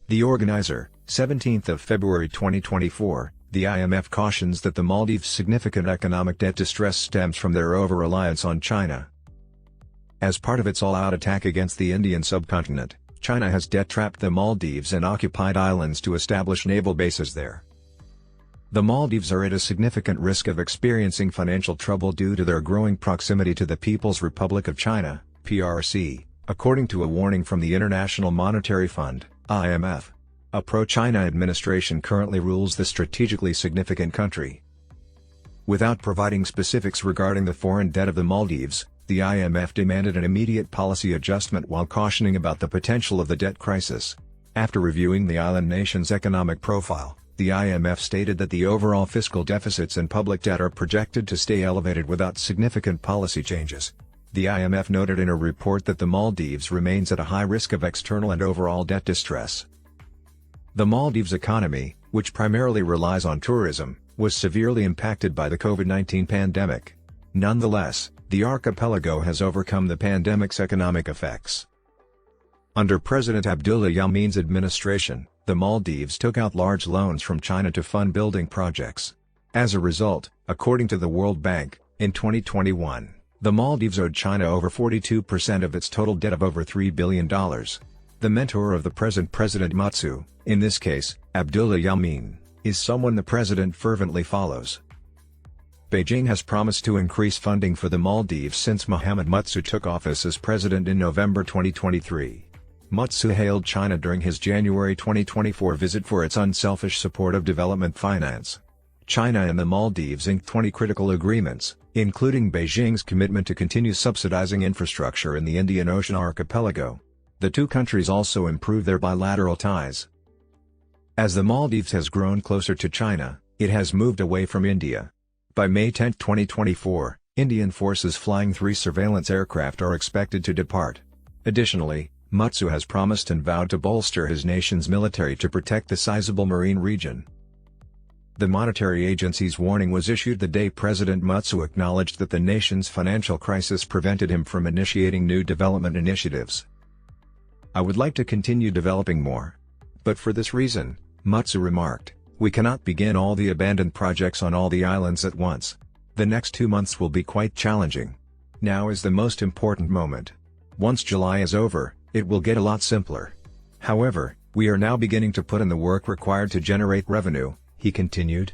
The organizer, 17th of February 2024, the IMF cautions that the Maldives' significant economic debt distress stems from their over-reliance on China. As part of its all-out attack against the Indian subcontinent, China has debt-trapped the Maldives and occupied islands to establish naval bases there. The Maldives are at a significant risk of experiencing financial trouble due to their growing proximity to the People's Republic of China, PRC, according to a warning from the International Monetary Fund, IMF. A pro-China administration currently rules the strategically significant country. Without providing specifics regarding the foreign debt of the Maldives, the IMF demanded an immediate policy adjustment while cautioning about the potential of the debt crisis. After reviewing the island nation's economic profile, the IMF stated that the overall fiscal deficits and public debt are projected to stay elevated without significant policy changes. The IMF noted in a report that the Maldives remains at a high risk of external and overall debt distress. The Maldives economy, which primarily relies on tourism, was severely impacted by the COVID-19 pandemic. Nonetheless, the archipelago has overcome the pandemic's economic effects. Under President Abdullah Yamin's administration, the Maldives took out large loans from China to fund building projects. As a result, according to the World Bank, in 2021, the Maldives owed China over 42% of its total debt of over $3 billion. The mentor of the present President Mutsu, in this case, Abdullah Yamin, is someone the president fervently follows. Beijing has promised to increase funding for the Maldives since Mohamed Mutsu took office as president in November 2023. Mutsu hailed China during his January 2024 visit for its unselfish support of development finance. China and the Maldives inked 20 critical agreements, including Beijing's commitment to continue subsidizing infrastructure in the Indian Ocean archipelago. The two countries also improved their bilateral ties. As the Maldives has grown closer to China, it has moved away from India. By May 10, 2024, Indian forces flying 3 surveillance aircraft are expected to depart. Additionally, Mutsu has promised and vowed to bolster his nation's military to protect the sizable marine region. The monetary agency's warning was issued the day President Mutsu acknowledged that the nation's financial crisis prevented him from initiating new development initiatives. "I would like to continue developing more. But for this reason," Mutsu remarked, "we cannot begin all the abandoned projects on all the islands at once. The next 2 months will be quite challenging. Now is the most important moment. Once July is over, it will get a lot simpler. However, we are now beginning to put in the work required to generate revenue," he continued.